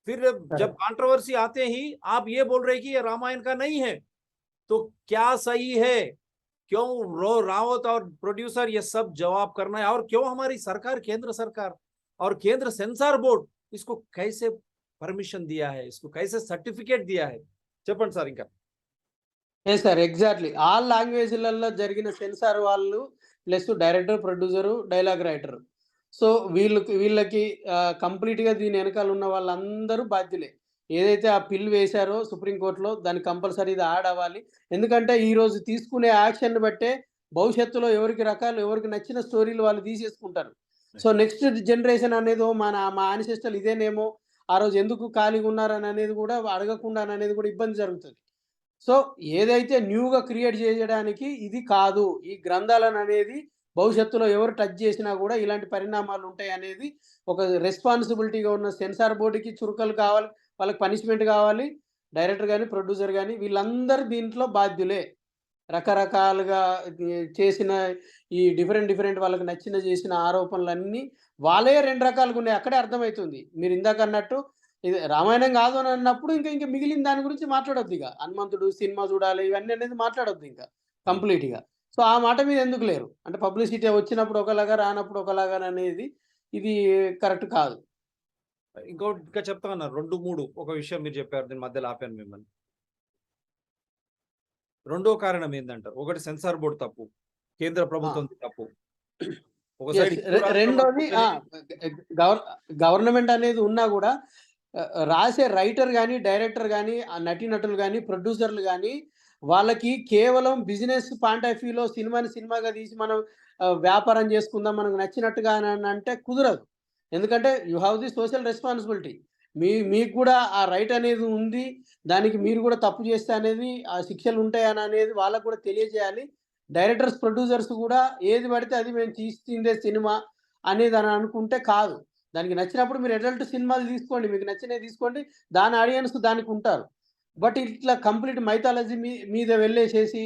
[SPEAKER 1] फिर जब कंट्रोवर्सी आते ही आप ये बोल रहे कि ये रामायण का नहीं है, तो क्या सही है? क्यों रावत और प्रोड्यूसर ये सब जवाब करना है? और क्यों हमारी सरकार, केंद्र सरकार और केंद्र सेंसर बोर्ड इसको कैसे परमिशन दिया है, इसको कैसे सर्टिफिकेट दिया है? చెప్పండి సార్. ఇంకా
[SPEAKER 2] సార్ ఎగ్జాక్ట్లీ ఆల్ లాంగ్వేజ్లలో జరిగిన సెన్సార్ వాళ్ళు plus director, producer, dialogue writer. So వీళ్ళకి కంప్లీట్గా దీని వెనకాల ఉన్న వాళ్ళందరూ బాధ్యులే. ఏదైతే ఆ పిల్ వేశారో సుప్రీంకోర్టులో దాన్ని కంపల్సరీ ఇది యాడ్ అవ్వాలి. ఎందుకంటే ఈరోజు తీసుకునే యాక్షన్ బట్టే భవిష్యత్తులో ఎవరికి నచ్చిన స్టోరీలు వాళ్ళు తీసేసుకుంటారు. సో నెక్స్ట్ జనరేషన్ అనేది మా యాన్సెస్టర్లు ఇదేనేమో, ఆ రోజు ఎందుకు ఖాళీగా ఉన్నారని అనేది కూడా అడగకుండా అనేది కూడా ఇబ్బంది జరుగుతుంది. సో ఏదైతే న్యూగా క్రియేట్ చేయడానికి ఇది కాదు, ఈ గ్రంథాలను అనేది భవిష్యత్తులో ఎవరు టచ్ చేసినా కూడా ఇలాంటి పరిణామాలు ఉంటాయి అనేది ఒక రెస్పాన్సిబిలిటీగా ఉన్న సెన్సార్ బోర్డుకి చురుకలు కావాలి, వాళ్ళకి పనిష్మెంట్ కావాలి. డైరెక్టర్ కానీ, ప్రొడ్యూసర్ కానీ వీళ్ళందరూ దీంట్లో బాధ్యులే. రకరకాలుగా చేసిన ఈ డిఫరెంట్ వాళ్ళకి నచ్చిన చేసిన ఆరోపణలన్నీ వాళ్ళే 2 రకాలుగా ఉన్నాయి. అక్కడే అర్థమవుతుంది. మీరు ఇందాక అన్నట్టు ఇది రామాయణం కాదు అని అన్నప్పుడు ఇంకా మిగిలిన దాని గురించి మాట్లాడొద్దు. ఇక హనుమంతుడు సినిమా చూడాలి ఇవన్నీ అనేది మాట్లాడొద్దు ఇంకా కంప్లీట్గా. సో ఆ మాట మీద ఎందుకు లేరు అంటే పబ్లిసిటీ వచ్చినప్పుడు ఒకలాగా, రానప్పుడు ఒకలాగా అనేది ఇది కరెక్ట్ కాదు.
[SPEAKER 1] ఇంకా చెప్తా ఉన్నారు 2-3 ఒక విషయం మీరు చెప్పారు, దీని మధ్యలో ఆపాను మిమ్మల్ని. రెండో కారణం ఏంటంటారు? ఒకటి సెన్సార్ బోర్డు తప్పు, కేంద్ర ప్రభుత్వం తప్పు.
[SPEAKER 2] రెండోది గవర్నమెంట్ అనేది ఉన్నా కూడా రాసే రైటర్ కానీ, డైరెక్టర్ కానీ, నటీనటులు కానీ, ప్రొడ్యూసర్లు కానీ వాళ్ళకి కేవలం బిజినెస్ పాయింట్ ఆఫ్ వ్యూలో సినిమాగా తీసి మనం వ్యాపారం చేసుకుందాం మనకు నచ్చినట్టుగా అంటే కుదరదు. ఎందుకంటే you have the social responsibility. మీకు కూడా ఆ రైట్ అనేది ఉంది. దానికి మీరు కూడా తప్పు చేస్తే అనేది ఆ శిక్షలు ఉంటాయని అనేది వాళ్ళకు కూడా తెలియజేయాలి. డైరెక్టర్స్, ప్రొడ్యూసర్స్ కూడా ఏది పడితే అది మేము తీసిందే సినిమా అనేది అని అనుకుంటే కాదు. దానికి నచ్చినప్పుడు మీరు అడల్ట్ సినిమాలు తీసుకోండి. మీకు నచ్చినవి తీసుకోండి. దాని ఆడియన్స్ దానికి ఉంటారు. బట్ ఇట్లా కంప్లీట్ మైథాలజీ మీద వెళ్ళేసేసి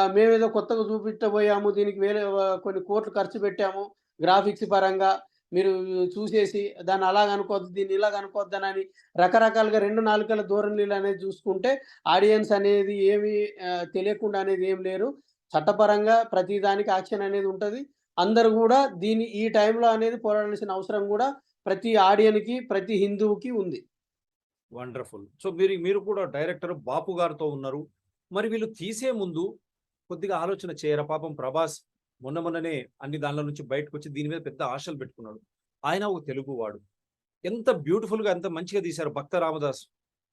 [SPEAKER 2] మేమేదో కొత్తగా చూపించబోయాము. దీనికి వేరే కొన్ని కోట్లు ఖర్చు పెట్టాము. గ్రాఫిక్స్ పరంగా మీరు చూసేసి దాన్ని అలాగనుకోవద్దు, దీన్ని ఇలాగనుకోవద్దనని రకరకాలుగా 2 నాలుకల ధోరణులనేది చూసుకుంటే ఆడియన్స్ అనేది ఏమి తెలియకుండా అనేది ఏం లేరు. చట్టపరంగా ప్రతి దానికి యాక్షన్ అనేది ఉంటది. అందరూ గూడా ఈ టైంలో అనేది పోరాడాల్సిన అవసరం గూడా ప్రతి ఆడియన్‌కి, ప్రతి హిందువుకి ఉంది.
[SPEAKER 1] వండర్‌ఫుల్. సో, మీరు కూడా డైరెక్టర్ బాపు గారితో ఉన్నారు. మరి వీళ్ళు తీసే ముందు కొద్దిగా ఆలోచన చేయరా? పాపం ప్రభాస్ మొన్ననే అన్ని దాన్ల నుంచి బయటకొచ్చి దీని మీద పెద్ద ఆశలు పెట్టుకున్నాడు. ఆయన ఒక తెలుగువాడు. ఎంత బ్యూటిఫుల్‌గా ఎంత మంచిగా తీశారు 'భక్త రామదాస్'.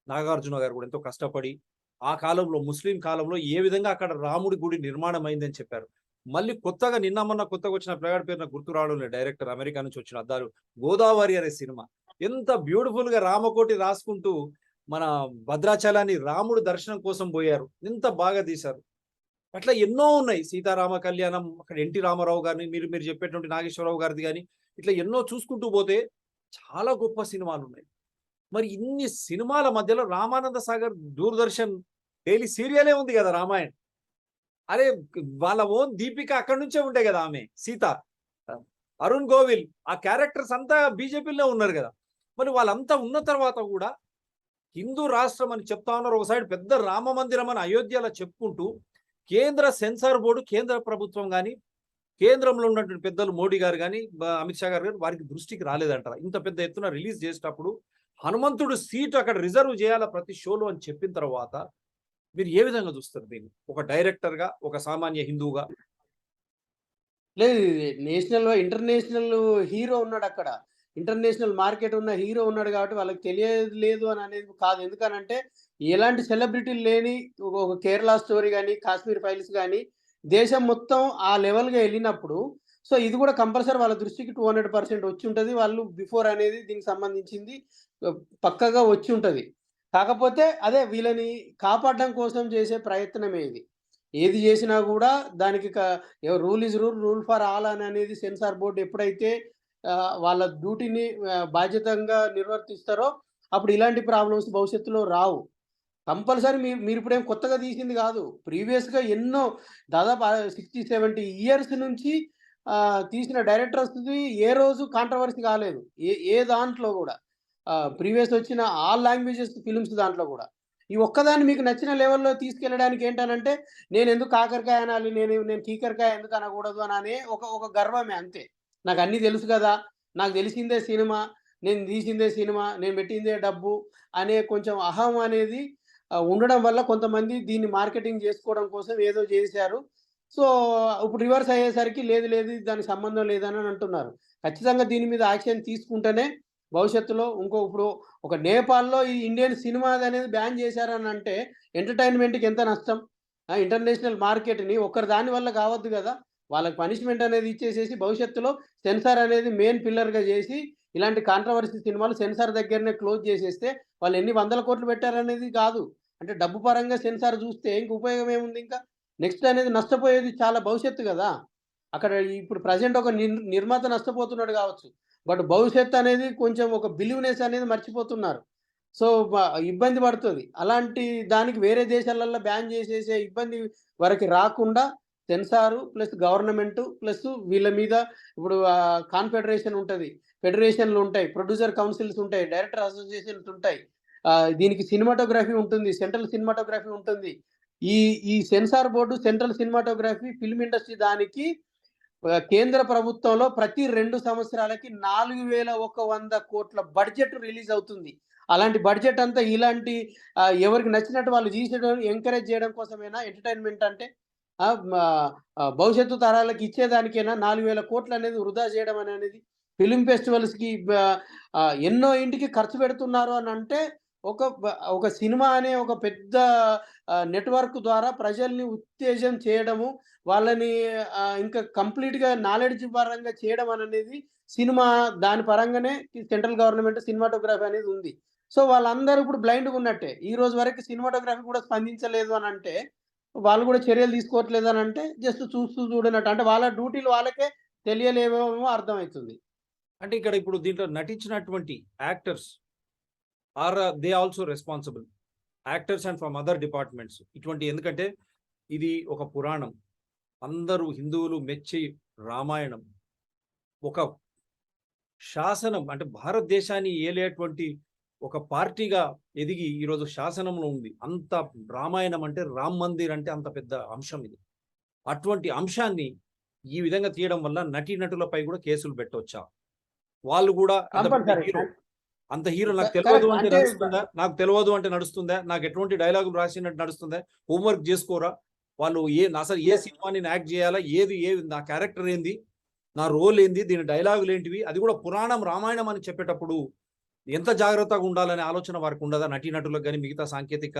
[SPEAKER 1] నాగార్జున గారు కూడా ఎంతో కష్టపడి ఆ కాలంలో ముస్లిం కాలంలో ఏ విధంగా అక్కడ రాముడి గుడి నిర్మాణం అయిందని చెప్పారు. మళ్ళీ కొత్తగా మొన్న కొత్తగా వచ్చిన పిల్లగాడి పేరు నాకు గుర్తు రావడం లేదు. డైరెక్టర్ అమెరికా నుంచి వచ్చిన అద్దాలు 'గోదావరి' అనే సినిమా. ఎంత బ్యూటిఫుల్‌గా రామకోటి రాసుకుంటూ మన భద్రాచలాన్ని రాముడు దర్శనం కోసం పోయారు. ఎంత బాగా తీశారు. అట్లా ఎన్నో ఉన్నాయి. 'సీతారామ కళ్యాణం' అక్కడ 'ఎన్టీ రామారావు' గారిని మీరు చెప్పేటువంటి 'నాగేశ్వరరావు' గారిది గాని ఇట్లా ఎన్నో చూసుకుంటూ పోతే చాలా గొప్ప సినిమాలున్నాయి. మరి ఇన్ని సినిమాల మధ్యలో 'రామానంద సాగర్' దూరదర్శన్ డైలీ సీరియలే ఉంది కదా 'రామాయణ్'. అరే వాళ్ళ ఓన్ దీపిక అక్కడి నుంచే ఉంటాయి కదా ఆమె సీత. అరుణ్ గోవిల్ ఆ క్యారెక్టర్స్ అంతా బీజేపీలో ఉన్నారు కదా. మరి వాళ్ళంతా ఉన్న తర్వాత కూడా హిందూ రాష్ట్రం అని చెప్తా ఉన్నారు. ఒక సైడ్ పెద్ద రామ మందిరం అని అయోధ్యలో చెప్పుకుంటూ కేంద్ర సెన్సార్ బోర్డు, కేంద్ర ప్రభుత్వం గాని, కేంద్రంలో ఉన్నటువంటి పెద్దలు మోడీ గారు గాని, అమిత్ షా గారు గాని వారికి దృష్టికి రాలేదంటారా? ఇంత పెద్ద ఎత్తున రిలీజ్ చేసేటప్పుడు హనుమంతుడు సీటు అక్కడ రిజర్వ్ చేయాలా ప్రతి షోలో అని చెప్పిన తర్వాత మీరు ఏ విధంగా చూస్తారు దీన్ని? ఒక డైరెక్టర్‌గా, ఒక సామాన్య హిందువుగా?
[SPEAKER 2] లేదు. ఇంటర్నేషనల్ హీరో ఉన్నాడక్కడ. ఇంటర్నేషనల్ మార్కెట్ ఉన్న హీరో ఉన్నాడు కాబట్టి వాళ్ళకి తెలియలేదు అని అనేది కాదు. ఎందుకనంటే ఎలాంటి సెలబ్రిటీలు లేని ఒక కేరళ స్టోరీ గాని, కాశ్మీర్ ఫైల్స్ గాని దేశం మొత్తం ఆ లెవెల్‌గా ఎళ్ళినప్పుడు సో, ఇది కూడా కంపల్సరీ వాళ్ళ దృష్టికి 200% వచ్చుంటది. వాళ్ళు బిఫోర్ అనేది దీనికి సంబంధించింది పక్కాగా వచ్చుంటది. కాకపోతే అదే వీళ్ళని కాపాడడం కోసం చేసే ప్రయత్నమే ఇది. ఏది చేసినా గూడా దానికి rule is rule, rule for all అనేది సెన్సార్ బోర్డ్ ఎప్పుడైతే వాళ్ళ డ్యూటీని బాధ్యతంగా నిర్వర్తిస్తారో అప్పుడు ఇలాంటి ప్రాబ్లమ్స్ భవిష్యత్తులో రావు. కంపల్సరీ మీరిప్పుడేం కొత్తగా తీసింది గాదు. ప్రీవియస్‌గా ఎన్నో దాదాపు 60, 70 ఇయర్స్ నుంచి తీసిన డైరెక్టర్స్‌ది ఏ రోజు కాంట్రోవర్సీ కాలేదు. ఏ ఏ దాంట్లో గూడా. ప్రీవియస్ వచ్చిన ఆల్ లాంగ్వేజెస్ ఫిల్మ్స్ దాంట్లో గూడా. ఈ ఒక్కదాన్ని మీకు నచ్చిన లెవెల్‌లో తీసుకెళ్ళడానికి ఏంటనంటే, నేనెందుకు కాకరకాయ అనాలి? నేను కీకరకాయ ఎందుకు అనకూడదు అనే ఒక గర్వమే అంతే. నాకన్నీ తెలుసు గదా! నాకు తెలిసిందే సినిమా, నేను తీసిందే సినిమా, నేను పెట్టిందే డబ్బు అనే కొంచెం అహం అనేది ఉండడం వల్ల కొంతమంది దీన్ని మార్కెటింగ్ చేసుకోవడం కోసం ఏదో చేశారు. సో, ఇప్పుడు రివర్స్ అయ్యేసరికి లేదు దానికి సంబంధం లేదని అంటున్నారు. ఖచ్చితంగా దీని మీద యాక్షన్ తీసుకుంటేనే భవిష్యత్తులో ఇప్పుడు ఒక నేపాల్‌లో ఈ ఇండియన్ సినిమాదనేది బ్యాన్ చేశారనంటే ఎంటర్‌టైన్‌మెంట్‌కి ఎంత నష్టం? ఇంటర్నేషనల్ మార్కెట్‌ని ఒక్కరి దాని వల్ల కావద్దు గదా! వాళ్ళకి పనిష్మెంట్ అనేది ఇచ్చేసేసి భవిష్యత్తులో సెన్సార్ అనేది మెయిన్ పిల్లర్‌గా జేసి ఇలాంటి కాంట్రోవర్సీ సినిమాలు సెన్సార్ దగ్గరనే క్లోజ్ చేసేస్తే వాళ్ళు ఎన్ని వందల కోట్లు పెట్టారనేది గాదు. అంటే డబ్బు పరంగా సెన్సార్ జూస్తే ఇంక ఉపయోగం ఏముందింకా? నెక్స్ట్ అనేది నష్టపోయేది చాలా భవిష్యత్తు గదా! అక్కడ ఇప్పుడు ప్రెజెంట్ ఒక నిర్మాత నష్టపోతున్నాడు గావచ్చు. బట్ భవిష్యత్తు అనేది కొంచెం ఒక బిలీవ్‌నెస్ అనేది మర్చిపోతున్నారు. సో, ఇబ్బంది పడుతది. అలాంటి దానికి వేరే దేశాలల్లో బ్యాన్ చేసేసే ఇబ్బంది వరకి రాకుండా సెన్సారు ప్లస్ గవర్నమెంటు ప్లస్ వీళ్ళ మీద ఇప్పుడు కాన్ఫెడరేషన్ ఉంటది. ఫెడరేషన్‌లుంటాయి. ప్రొడ్యూసర్ కౌన్సిల్స్ ఉంటాయి. డైరెక్టర్ అసోసియేషన్స్ ఉంటాయి. దీనికి సినిమాటోగ్రఫీ ఉంటుంది. సెంట్రల్ సినిమాటోగ్రఫీ ఉంటుంది. ఈ ఈ censor board, central cinematography, film industry దానికి కేంద్ర ప్రభుత్వంలో ప్రతి 2 సంవత్సరాలకి 4,100,00,00,000 బడ్జెట్ రిలీజ్ అవుతుంది. అలాంటి బడ్జెట్ అంతా ఇలాంటి ఎవరికి నచ్చినట్టు వాళ్ళు తీసేయడం, ఎంకరేజ్ చేయడం కోసమేనా ఎంటర్‌టైన్‌మెంట్ అంటే? భవిష్యత్తు తరాలకి ఇచ్చేదానికేనా 4,000,00,00,000 అనేది వృధా చేయడం అనేది? ఫిల్మ్ ఫెస్టివల్స్‌కి ఎన్నో ఇంటికి ఖర్చు పెడుతున్నారు అనంటే ఒక సినిమా అనే ఒక పెద్ద నెట్‌వర్క్ ద్వారా ప్రజల్ని ఉత్తేజం చేయడము, వాళ్ళని ఇంకా కంప్లీట్‌గా నాలెడ్జ్ పరంగా చేయడం అనేది సినిమా దాని పరంగానే సెంట్రల్ గవర్నమెంట్ సినిమాటోగ్రఫీ అనేది ఉంది. సో, వాళ్ళందరూ ఇప్పుడు బ్లైండ్‌గా ఉన్నట్టే. ఈ రోజు వరకు సినిమాటోగ్రఫీ కూడా స్పందించలేదు అనంటే వాళ్ళు కూడా చర్యలు తీసుకోవట్లేదని అంటే జస్ట్ చూస్తూ చూడనట్టు, అంటే వాళ్ళ డ్యూటీలు వాళ్ళకే తెలియలేవేమో అర్థమవుతుంది.
[SPEAKER 1] అంటే ఇక్కడ ఇప్పుడు దీంట్లో నటించినటువంటి actors are they also responsible, actors and from other departments. ఇటువంటి ఎందుకంటే ఇది ఒక పురాణం, అందరూ హిందువులు మెచ్చి రామాయణం ఒక శాసనం, అంటే భారతదేశాన్ని ఏలేటువంటి ఒక పార్టీగా ఎదిగి ఈరోజు శాసనంలో ఉంది. అంత రామాయణం అంటే రామ్ మందిర్ అంటే అంత పెద్ద అంశం ఇది. అటువంటి అంశాన్ని ఈ విధంగా తీయడం వల్ల నటీనటులపై కూడా కేసులు పెట్టవచ్చా? వాళ్ళు కూడా అంత పెద్ద
[SPEAKER 2] కంపల్సరీ.
[SPEAKER 1] హీరో, అంత హీరో నాకు తెలియదు
[SPEAKER 2] కరెక్ట్.
[SPEAKER 1] అంటే
[SPEAKER 2] అంటే
[SPEAKER 1] నడుస్తుందా? నాకు తెలియదు అంటే నడుస్తుందా? నాకు ఎటువంటి డైలాగులు రాసినట్టు నడుస్తుందా? హోంవర్క్ చేసుకోరా? వాళ్ళు అసలు ఏ సినిమాని నేను యాక్ట్ చేయాలా? ఏది నా క్యారెక్టర్ ఏంది? నా రోల్ ఏంది? దీని డైలాగులు ఏంటివి? అది కూడా పురాణం రామాయణం అని చెప్పేటప్పుడు ఎంత జాగ్రత్తగా ఉండాలనే ఆలోచన వారికి ఉండదా? నటీనటులకు గాని, మిగతా సాంకేతిక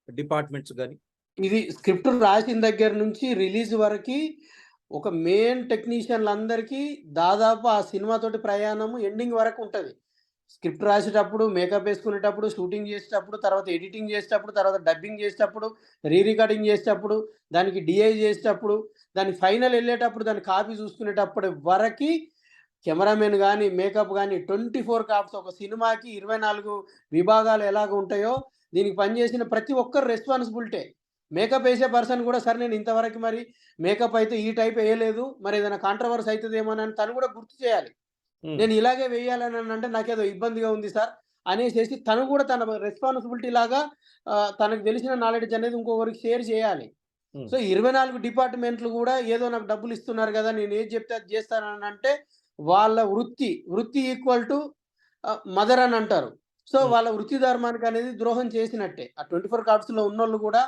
[SPEAKER 1] డిపార్ట్మెంట్స్ గాని?
[SPEAKER 2] ఇది స్క్రిప్ట్ రాసిన దగ్గర నుంచి రిలీజ్ వరకి ఒక మెయిన్ టెక్నీషియన్‌లందరికీ దాదాపు ఆ సినిమాతోటి ప్రయాణము ఎండింగ్ వరకు ఉంటది. స్క్రిప్ట్ రాసేటప్పుడు, మేకప్ ఏసుకునేటప్పుడు, షూటింగ్ చేసేటప్పుడు, తర్వాత ఎడిటింగ్ చేసేటప్పుడు, తర్వాత డబ్బింగ్ చేసేటప్పుడు, రికార్డింగ్ చేసేటప్పుడు, దానికి డీఐ చేసేటప్పుడు, దాని ఫైనల్ ఎళ్ళేటప్పుడు దాని కాపీ చూసుకునేటప్పటి వరకి కెమెరామెన్ గాని, మేకప్ గాని 24 క్రాఫ్ట్స్, ఒక సినిమాకి 24 విభాగాలు ఎలాగ ఉంటాయో, దీనికి పనిచేసిన ప్రతి ఒక్కరు రెస్పాన్సిబిలిటే. మేకప్ ఏసే పర్సన్ కూడా, సార్ నేను ఇంతవరకు మరి మేకప్ అయితే ఈ టైప్ ఎయలేదు, మరి ఏదైనా కాంట్రోవర్సీ అయితదేమోనని తను కూడా గుర్తు చేయాలి. నేను ఇలాగే వేయాలని అంటే నాకేదో ఇబ్బందిగా ఉంది సార్ అనేసేసి తను కూడా తన రెస్పాన్సిబిలిటీ లాగా తనకు తెలిసిన నాలెడ్జ్ అనేది ఇంకొకరికి షేర్ చేయాలి. సో 24 డిపార్ట్మెంట్లు కూడా ఏదో నాకు డబ్బులు ఇస్తున్నారు కదా, నేను ఏది చెప్తే అది చేస్తానని అంటే వాళ్ళ వృత్తి ఈక్వల్ టు మదర్ అని అంటారు. సో వాళ్ళ వృత్తి ధర్మానికి అనేది ద్రోహం చేసినట్టే. ఆ 24 కార్డ్స్‌లో ఉన్నోళ్ళు కూడా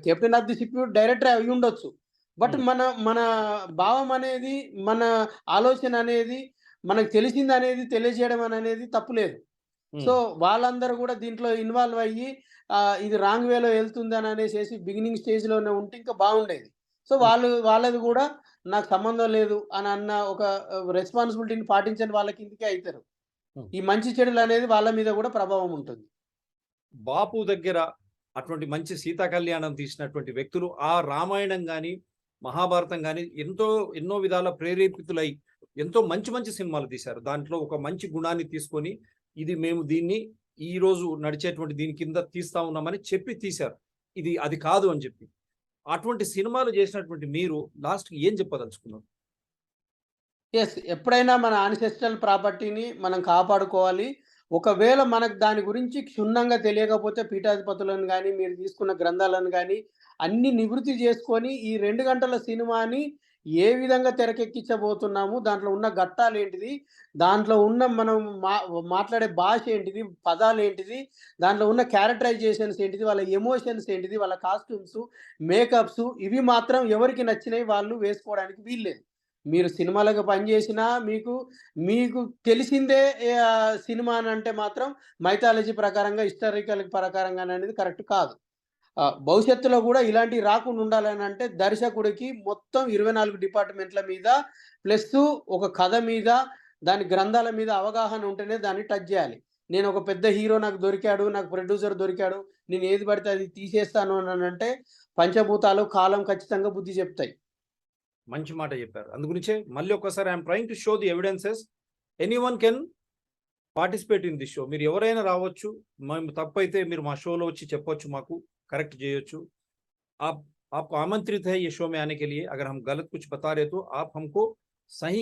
[SPEAKER 2] captain of the ship director అయ్యి ఉండొచ్చు. బట్ మన మన భావం అనేది, మన ఆలోచన అనేది, మనకు తెలిసిందనేది తెలియజేయడం అనేది తప్పులేదు. సో వాళ్ళందరూ కూడా దీంట్లో ఇన్వాల్వ్ అయ్యి ఇది రాంగ్ వేలో ఎళ్తుందని అనేసేసి బిగినింగ్ స్టేజ్‌లోనే ఉంటే ఇంకా బాగుండేది. సో వాళ్ళది కూడా నాకు సంబంధం లేదు అని అన్న ఒక రెస్పాన్సిబిలిటీని పాటించని వాళ్ళ కిందకే అయితారు. ఈ మంచి చెడులనేది వాళ్ళ మీద కూడా ప్రభావం ఉంటుంది.
[SPEAKER 1] బాపు దగ్గర అటువంటి మంచి సీతా కళ్యాణం తీసినటువంటి వ్యక్తులు ఆ రామాయణం గాని, మహాభారతం గాని ఎన్నో విధాల ప్రేరేపితులై ఎంతో మంచి మంచి సినిమాలు తీశారు. దాంట్లో ఒక మంచి గుణాన్ని తీసుకొని ఇది మేము దీన్ని ఈ రోజు నడిచేటువంటి దీని కింద తీస్తా ఉన్నామని చెప్పి తీశారు. ఇది అది కాదు అని చెప్పి. అటువంటి సినిమాలు చేసినటువంటి మీరు లాస్ట్‌కి ఏం చెప్పదలుచుకున్నారు?
[SPEAKER 2] యెస్. ఎప్పుడైనా మన యాన్సెస్ట్రల్ ప్రాపర్టీని మనం కాపాడుకోవాలి. ఒకవేళ మనకు దాని గురించి క్షుణ్ణంగా తెలియకపోతే పీఠాధిపతులను గాని, మీరు తీసుకున్న గ్రంథాలను గాని అన్నీ నివృత్తి చేసుకొని ఈ 2 గంటల సినిమాని ఏ విధంగా తెరకెక్కించబోతున్నాము, దాంట్లో ఉన్న ఘట్టాలేంటిది, దాంట్లో ఉన్న మనం మాట్లాడే భాష ఏంటిది, పదాలేంటిది, దాంట్లో ఉన్న క్యారెక్టరైజేషన్స్ ఏంటిది, వాళ్ళ ఎమోషన్స్ ఏంటిది, వాళ్ళ కాస్ట్యూమ్సు, మేకప్సు ఇవి మాత్రం ఎవరికి నచ్చినయి వాళ్ళు వేసుకోవడానికి వీల్లేదు. మీరు సినిమాలకు పనిచేసినా మీకు తెలిసిందే సినిమా అనంటే మాత్రం మైథాలజీ ప్రకారంగా, హిస్టారికల్ ప్రకారంగాననేది కరెక్ట్ కాదు. భవిష్యత్తులో గూడా ఇలాంటివి రాకుండా ఉండాలనంటే దర్శకుడికి మొత్తం 24 డిపార్ట్‌మెంట్ల మీద ప్లస్సు ఒక కథ మీద, దాని గ్రంథాల మీద అవగాహన ఉంటేనే దాన్ని టచ్ జేయాలి. నేను ఒక పెద్ద హీరో నాకు దొరికాడు, నాకు ప్రొడ్యూసర్ దొరికాడు, నేను ఏది పడితే అది తీసేస్తాను అనంటే పంచభూతాలు, కాలం ఖచ్చితంగా బుద్ధి చెప్తాయి.
[SPEAKER 1] మంచి మాట చెప్పారు. అందుగురించే మళ్ళీ ఒక్కసారి I am trying to show the evidences. Anyone can participate in this show. మీరు ఎవరైనా రావచ్చు. మేము తప్పైతే మీరు మా షోలో వచ్చి చెప్పొచ్చు, మాకు కరెక్ట్ చేయొచ్చు. आप आपको आमंत्रित है ये शो में आने के लिए. अगर हम गलत कुछ बता रहे तो आप हमको सही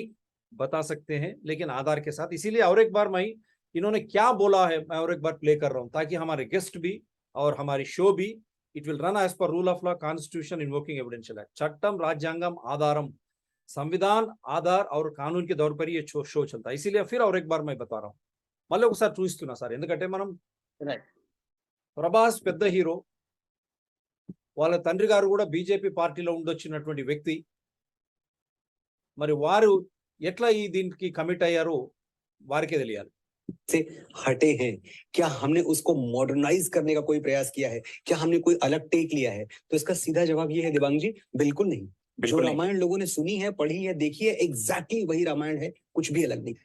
[SPEAKER 1] बता सकते हैं, लेकिन आधार के साथ. इसीलिए और एक बार मैं इन्होंने क्या बोला है मैं और एक बार प्ले कर रहा हूं, ताकि हमारे गेस्ट भी और हमारी शो भी it will run as per rule of law, constitution, invoking evidential act. चट्टम राज्यांगम आधारम, संविधान आधार और कानून के दौर पर ये शो चलता है. इसीलिए फिर और एक बार मैं बता रहा हूं. మళ్ళీ ఒకసారి చూస్తున్నా సార్, ఎందుకంటే మనం
[SPEAKER 2] రైట్.
[SPEAKER 1] ప్రభాస్ పెద్ద హీరో, వాళ్ళ తండ్రి గారు కూడా బీజేపీ పార్టీలో ఉండొచ్చినటువంటి వ్యక్తి. మరి వారు ఎట్లా ఈ దీనికి కమిట్ అయ్యారో వారికే తెలియాలి.
[SPEAKER 3] से हटे हैं, क्या हमने उसको मॉडर्नाइज करने का कोई प्रयास किया है, क्या हमने कोई अलग टेक लिया है? तो इसका सीधा जवाब ये है दिवांग जी, बिल्कुल नहीं. जो रामायण लोगों ने सुनी है, पढ़ी है, देखी है, एग्जैक्टली वही रामायण है, कुछ भी अलग नहीं.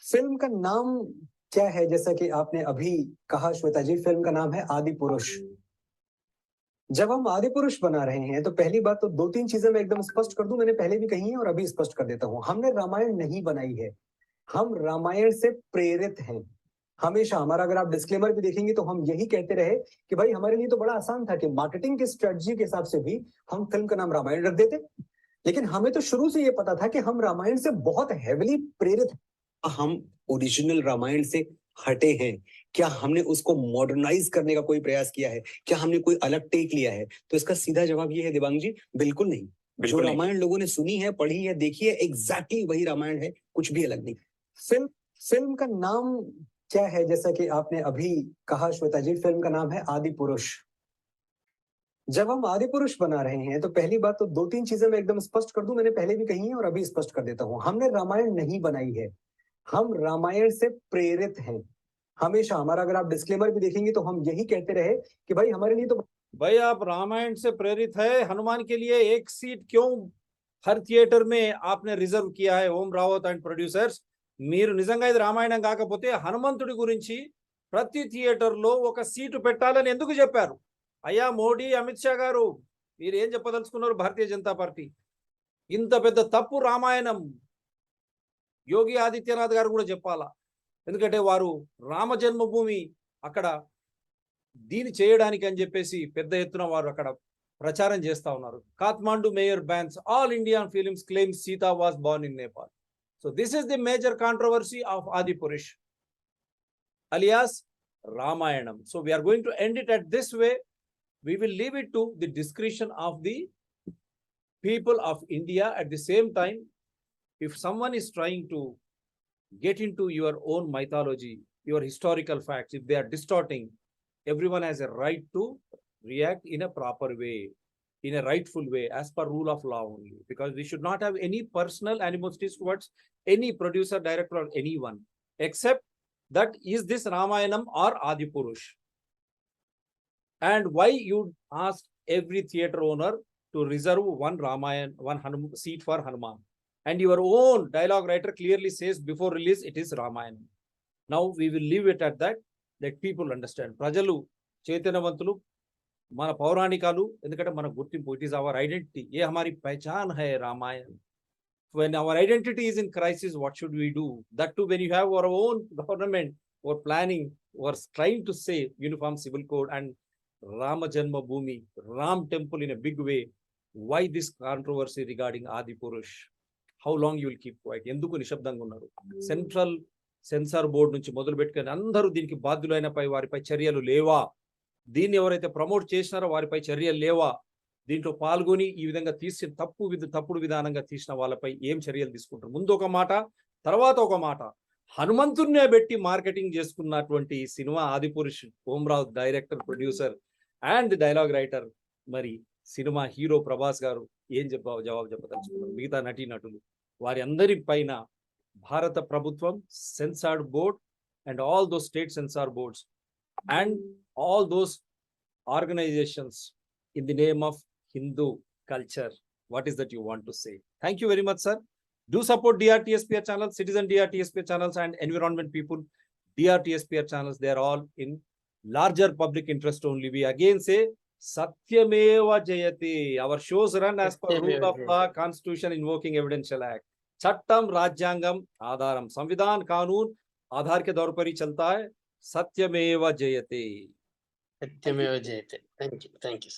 [SPEAKER 3] फिल्म का नाम क्या है? जैसा कि आपने अभी कहा श्वेता जी, फिल्म का नाम है आदि पुरुष. जब हम आदि पुरुष बना रहे हैं तो पहली बात तो 2-3 चीजें मैं एकदम स्पष्ट कर दूं, मैंने पहले भी कही है और अभी स्पष्ट कर देता हूं। हमने रामायण नहीं बनाई है, हम रामायण से प्रेरित हैं। हमेशा हमारा अगर आप डिस्क्लेमर भी देखेंगे तो हम यही कहते रहे कि भाई हमारे लिए तो बड़ा आसान था कि मार्केटिंग की स्ट्रेटजी के हिसाब से भी हम फिल्म का नाम रामायण रख देते, लेकिन हमें तो शुरू से ये पता था कि हम रामायण से बहुत हेविली प्रेरित हैं। हम ओरिजिनल रामायण से हटे हैं? क्या हमने उसको मॉडर्नाइज करने का कोई प्रयास किया है? क्या हमने कोई अलग टेक लिया है? तो इसका सीधा जवाब ये है दिवांग जी, बिल्कुल नहीं। जो रामायण लोगों ने सुनी है, पढ़ी है, देखी है, एग्जैक्टली वही रामायण है, कुछ भी अलग नहीं। फिल्म का नाम क्या है? जैसा कि आपने अभी कहा श्वेता जी, फिल्म का नाम है आदि पुरुष। जब हम आदि पुरुष बना रहे हैं तो पहली बात तो 2-3 चीजें मैं एकदम स्पष्ट कर दूं, मैंने पहले भी कही है और अभी स्पष्ट कर देता हूं। हमने रामायण नहीं बनाई है, हम रामायण से प्रेरित हैं। हमेशा हमारा अगर आप डिस्क्लेमर भी देखेंगे तो हम यही कहते रहे कि भाई हमारे लिए तो
[SPEAKER 1] भाई आप रामायण से प्रेरित है, हनुमान के लिए एक सीट क्यों हर थिएटर में आपने रिजर्व किया है? ఓం రావత్ అండ్ ప్రొడ్యూసర్స్, మీరు నిజంగా ఇది రామాయణం కాకపోతే హనుమంతుడి గురించి ప్రతి థియేటర్ లో ఒక సీటు పెట్టాలని ఎందుకు చెప్పారు? అయ్యా మోడీ, అమిత్ షా గారు, మీరు ఏం చెప్పదలుచుకున్నారు? భారతీయ జనతా పార్టీ ఇంత పెద్ద తప్పు రామాయణం యోగి ఆదిత్యనాథ్ గారు కూడా చెప్పాలా? ఎందుకంటే వారు రామ జన్మభూమి అక్కడ దీని చేయడానికి అని చెప్పేసి పెద్ద ఎత్తున వారు అక్కడ ప్రచారం చేస్తా ఉన్నారు. Kathmandu mayor bans all Indian films claims Sita was born in Nepal. So this is the major controversy of Adipurush alias Ramayanam. So we are going to end it at this way. We will leave it to the discretion of the people of India. At the same time, if someone is trying to get into your own mythology, your historical facts, if they are distorting, everyone has a right to react in a proper way, in a rightful way, as per rule of law only. Because we should not have any personal animosities towards any producer, director, or anyone, except that is this Ramayanam or Adi Purush. And why you ask every theater owner to reserve one seat for Hanuman, and your own dialogue writer clearly says before release it is Ramayanam. Now we will leave it at that. Let people understand. ప్రజలు చైతన్యవంతులు, మన పౌరాణికాలు, ఎందుకంటే మన గుర్తింపు, it is our identity, ఏ హమారీ పహచాన్ హై Ramayana. When our identity is in crisis, what should we do? That too, when you have our own government or planning or trying to say uniform civil code and Rama Janma Bhoomi, Ram temple in a big way. Why this controversy regarding Adi Purush? How long you will keep quiet? ఎందుకు నిశ్శబ్దంగా ఉన్నారు? Central censor board నుంచి మొదలు పెట్టుకొని అందరూ దీనికి బాధ్యులైనపై వారిపై చర్యలు లేవా? దీన్ని ఎవరైతే ప్రమోట్ చేసినారో వారిపై చర్యలు లేవా? దీంట్లో పాల్గొని ఈ విధంగా తీసిన తప్పుడు విధానంగా తీసిన వాళ్ళపై ఏం చర్యలు తీసుకుంటారు? ముందు ఒక మాట, తర్వాత ఒక మాట. హనుమంతున్నే పెట్టి మార్కెటింగ్ చేసుకున్నటువంటి సినిమా ఆది పురుష్. ఓంరావు director, producer and dialogue writer. మరి సినిమా హీరో ప్రభాస్ గారు ఏం జవాబు చెప్పదలుచుకున్నారు? మిగతా నటీనటులు వారి అందరి పైన భారత ప్రభుత్వం, censored board and all those state censor boards and all those organizations in the name of Hindu culture. What is that you want to say? Thank you very much, sir. Do support DRTSPR channels, citizen DRTSPR channels, and environment people DRTSPR channels. They are all in larger public interest only. We again say Satyameva Jayate. Our shows run as per rule of law, constitution, invoking evidential act. Chattam, Rajyangam, Adharam. Samvidhan, Kanun, Aadhar ke daur par hi chalta hai. Satyameva Jayate.
[SPEAKER 2] సత్యమేవ జయతే. Thank you.